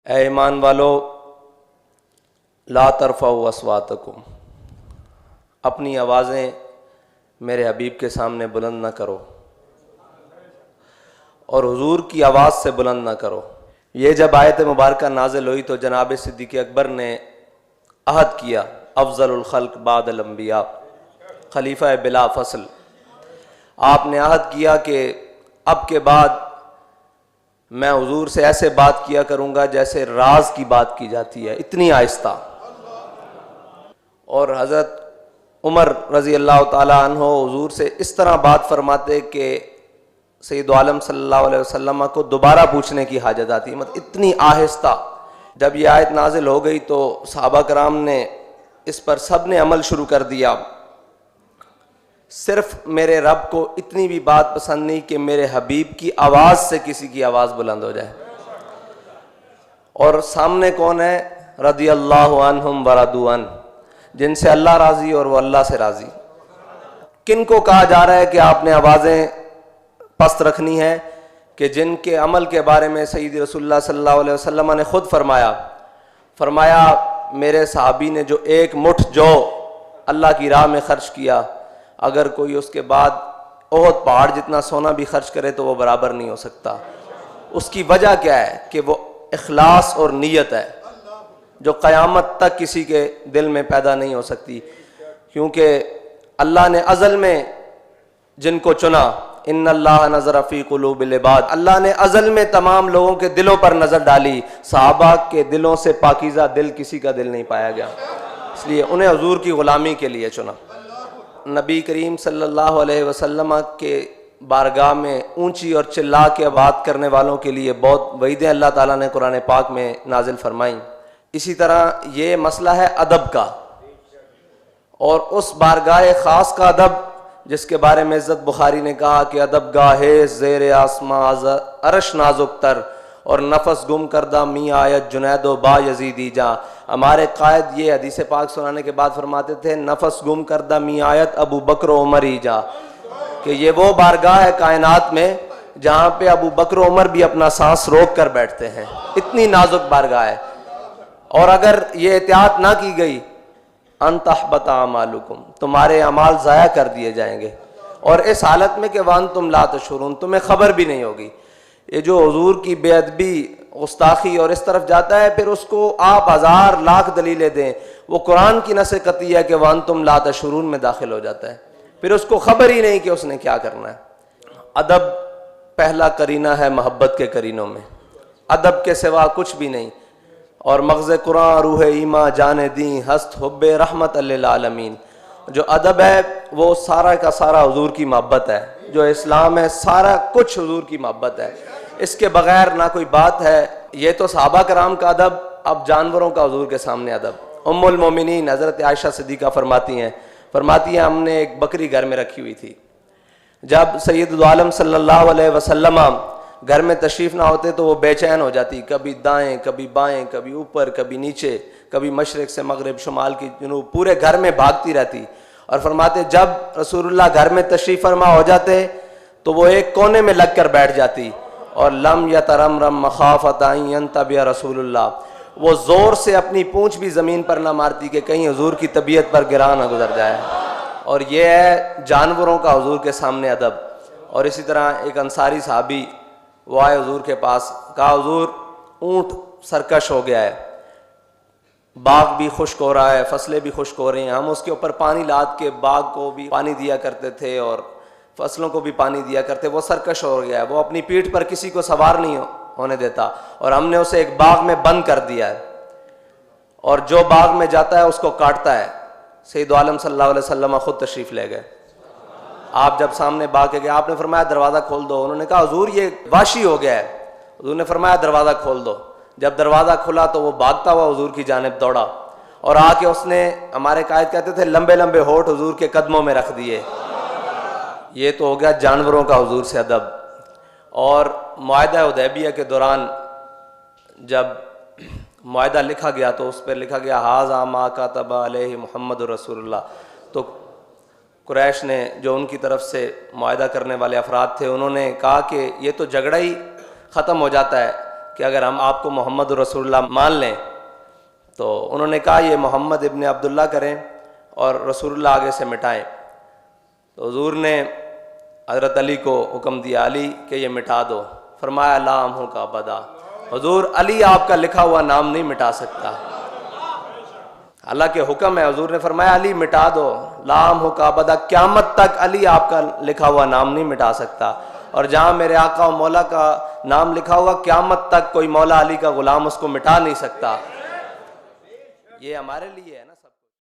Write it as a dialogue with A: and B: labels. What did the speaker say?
A: اے ایمان والو لا ترفعوا اصواتکم، اپنی آوازیں میرے حبیب کے سامنے بلند نہ کرو اور حضور کی آواز سے بلند نہ کرو۔ یہ جب آیت مبارکہ نازل ہوئی تو جناب صدیق اکبر نے عہد کیا، افضل الخلق بعد الانبیاء، خلیفہ بلا فصل، آپ نے عہد کیا کہ اب کے بعد میں حضور سے ایسے بات کیا کروں گا جیسے راز کی بات کی جاتی ہے، اتنی آہستہ۔ اور حضرت عمر رضی اللہ تعالیٰ عنہ حضور سے اس طرح بات فرماتے کہ سید عالم صلی اللہ علیہ وسلم کو دوبارہ پوچھنے کی حاجت آتی، مطلب اتنی آہستہ۔ جب یہ آیت نازل ہو گئی تو صحابہ کرام نے اس پر سب نے عمل شروع کر دیا۔ صرف میرے رب کو اتنی بھی بات پسند نہیں کہ میرے حبیب کی آواز سے کسی کی آواز بلند ہو جائے۔ اور سامنے کون ہے؟ رضی اللہ عنہم ورضوا عنہ، جن سے اللہ راضی اور وہ اللہ سے راضی۔ کن کو کہا جا رہا ہے کہ آپ نے آوازیں پست رکھنی ہے؟ کہ جن کے عمل کے بارے میں سید رسول اللہ صلی اللہ علیہ وسلم نے خود فرمایا میرے صحابی نے جو ایک مٹھ جو اللہ کی راہ میں خرچ کیا، اگر کوئی اس کے بعد احد پہاڑ جتنا سونا بھی خرچ کرے تو وہ برابر نہیں ہو سکتا۔ اس کی وجہ کیا ہے؟ کہ وہ اخلاص اور نیت ہے جو قیامت تک کسی کے دل میں پیدا نہیں ہو سکتی، کیونکہ اللہ نے ازل میں جن کو چنا، ان اللہ نظر فی قلوب العباد، اللہ نے ازل میں تمام لوگوں کے دلوں پر نظر ڈالی، صحابہ کے دلوں سے پاکیزہ دل کسی کا دل نہیں پایا گیا، اس لیے انہیں حضور کی غلامی کے لیے چنا۔ نبی کریم صلی اللہ علیہ وسلم کے بارگاہ میں اونچی اور چلا کے بات کرنے والوں کے لیے بہت وعیدیں اللہ تعالیٰ نے قرآن پاک میں نازل فرمائیں۔ اسی طرح یہ مسئلہ ہے ادب کا، اور اس بارگاہ خاص کا ادب جس کے بارے میں عزت بخاری نے کہا کہ ادب گاہے زیر آسماں عرش نازک تر، اور نفس گم کردہ می آیت جنید و با یزیدی جا۔ ہمارے قائد یہ حدیث پاک سنانے کے بعد فرماتے تھے نفس گم کردہ می آیت ابو بکر و عمر ہی جا، کہ یہ وہ بارگاہ ہے کائنات میں جہاں پہ ابو بکر و عمر بھی اپنا سانس روک کر بیٹھتے ہیں، اتنی نازک بارگاہ ہے۔ اور اگر یہ احتیاط نہ کی گئی ان تحبط اعمالکم، تمہارے اعمال ضائع کر دیے جائیں گے، اور اس حالت میں کہ وانتم لا تشعرون، تمہیں خبر بھی نہیں ہوگی۔ یہ جو حضور کی بے ادبی، گستاخی اور اس طرف جاتا ہے، پھر اس کو آپ ہزار لاکھ دلیلیں دیں، وہ قرآن کی نص قطعی ہے کہ وانتم لا تشعرون میں داخل ہو جاتا ہے، پھر اس کو خبر ہی نہیں کہ اس نے کیا کرنا ہے۔ ادب پہلا کرینہ ہے محبت کے کرینوں میں، ادب کے سوا کچھ بھی نہیں۔ اور مغز قرآن روح ایماں جان دیں ہست حب رحمت للعالمین، جو ادب ہے وہ سارا کا سارا حضور کی محبت ہے، جو اسلام ہے سارا کچھ حضور کی محبت ہے، اس کے بغیر نہ کوئی بات ہے۔ یہ تو صحابہ کرام کا ادب، اب جانوروں کا حضور کے سامنے ادب۔ ام المومنین حضرت عائشہ صدیقہ فرماتی ہیں ہم نے ایک بکری گھر میں رکھی ہوئی تھی، جب سید عالم صلی اللہ علیہ وسلم گھر میں تشریف نہ ہوتے تو وہ بے چین ہو جاتی، کبھی دائیں کبھی بائیں، کبھی اوپر کبھی نیچے، کبھی مشرق سے مغرب، شمال کی جنوب، پورے گھر میں بھاگتی رہتی۔ اور فرماتے جب رسول اللہ گھر میں تشریف فرما ہو جاتے تو وہ ایک کونے میں لگ کر بیٹھ جاتی، اور لم یترمرم مخافۃ ان ینتبہ رسول اللہ، وہ زور سے اپنی پونچھ بھی زمین پر نہ مارتی کہ کہیں حضور کی طبیعت پر گراں نہ گزر جائے۔ اور یہ ہے جانوروں کا حضور کے سامنے ادب۔ اور اسی طرح ایک انصاری صحابی وہ آئے حضور کے پاس، کہا حضور اونٹ سرکش ہو گیا ہے، باغ بھی خشک ہو رہا ہے، فصلیں بھی خشک ہو رہی ہیں، ہم اس کے اوپر پانی لاد کے باغ کو بھی پانی دیا کرتے تھے اور فصلوں کو بھی پانی دیا کرتے، وہ سرکش ہو گیا ہے، وہ اپنی پیٹھ پر کسی کو سوار نہیں ہونے دیتا، اور ہم نے اسے ایک باغ میں بند کر دیا ہے، اور جو باغ میں جاتا ہے اس کو کاٹتا ہے۔ سید عالم صلی اللہ علیہ وسلم خود تشریف لے گئے، آپ جب سامنے باغ کے گئے آپ نے فرمایا دروازہ کھول دو، انہوں نے کہا حضور یہ وحشی ہو گیا ہے، حضور نے فرمایا دروازہ کھول دو۔ جب دروازہ کھلا تو وہ بھاگتا ہوا حضور کی جانب دوڑا، اور آ کے اس نے، ہمارے قائد کہتے تھے لمبے لمبے ہونٹ حضور کے قدموں میں رکھ دیے۔ یہ تو ہو گیا جانوروں کا حضور سے ادب۔ اور معاہدہ حدیبیہ کے دوران جب معاہدہ لکھا گیا تو اس پہ لکھا گیا ھذا ما کتب علیہ محمد رسول اللہ، تو قریش نے جو ان کی طرف سے معاہدہ کرنے والے افراد تھے انہوں نے کہا کہ یہ تو جھگڑا ہی ختم ہو جاتا ہے، کہ اگر ہم آپ کو محمد رسول اللہ مان لیں، تو انہوں نے کہا یہ محمد ابن عبداللہ کریں اور رسول اللہ آگے سے مٹائیں۔ تو حضور نے حضرت علی کو حکم دیا علی کہ یہ مٹا دو، فرمایا لا امحو کا ابدا، حضور علی آپ کا لکھا ہوا نام نہیں مٹا سکتا، حالانکہ حکم ہے، حضور نے فرمایا علی مٹا دو، لا امحو کا ابدا، قیامت تک علی آپ کا لکھا ہوا نام نہیں مٹا سکتا۔ اور جہاں میرے آقا و مولا کا نام لکھا ہوا، قیامت تک کوئی مولا علی کا غلام اس کو مٹا نہیں سکتا۔ یہ ہمارے لیے ہے نا۔